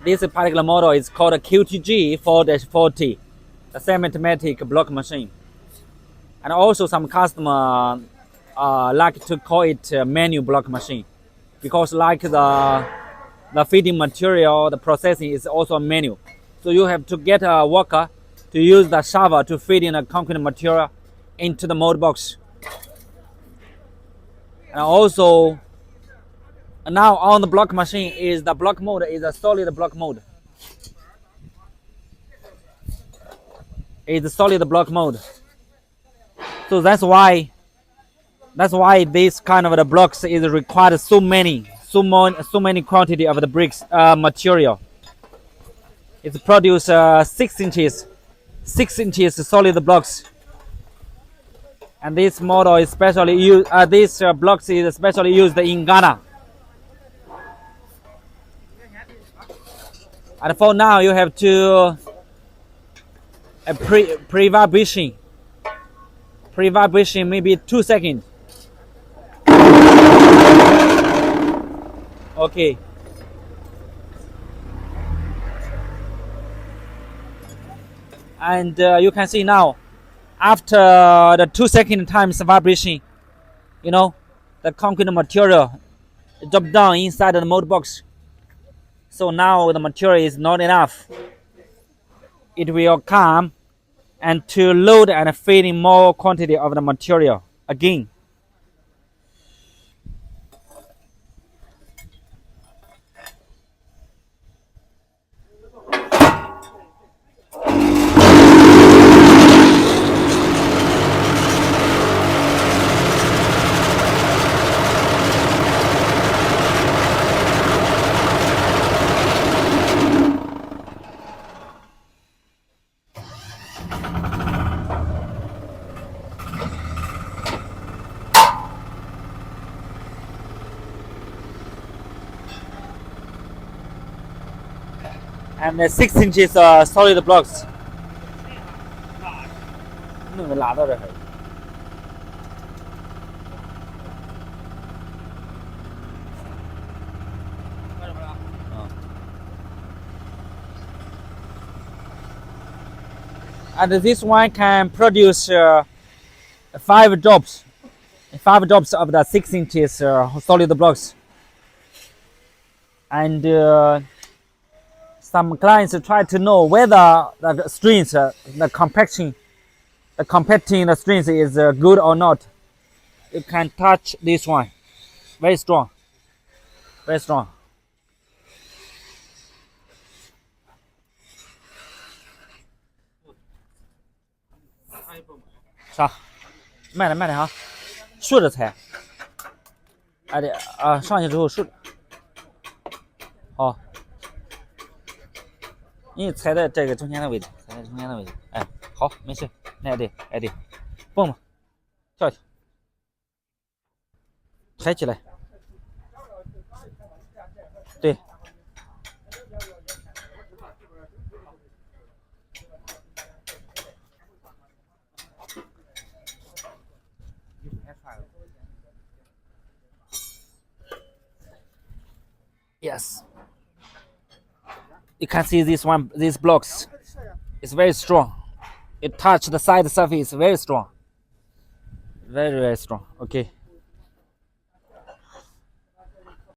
this particular model is called a QTJ4-40, the semi-automatic block machine. And also some customer like to call it a manual block machine, because like the feeding material, the processing is also a manual. So you have to get a worker to use the shovel to feed in the concrete material into the mold box. And also now on the block machine is the block mold is a solid block mold. It's a solid block mold. So that's why this kind of the blocks is required so many quantity of the bricks material. It produces 6 inches solid blocks. And this model is especially used. These blocks is especially used in Ghana. And for now, you have to pre-vibration maybe 2 seconds. Okay. And you can see now, after the 2 second times vibration, you know, the concrete material dropped down inside the mold box. So now the material is not enough. It will come and to load and feed in more quantity of the material again. And the 6 inches solid blocks. And this one can produce 5 drops of the 6 inches solid blocks. And some clients try to know whether the strings, the compacting the strings is good or not. You can touch this one, very strong, very strong.啥？慢点哈，顺着踩。哎对啊，上去之后顺着。好。你踩在这个中间的位置，哎，好，没事，那对，哎对，蹦吧，跳去，抬起来，对。Yes. You can see these blocks. It's very strong. It touched the side surface, very strong. Very, very strong. Okay.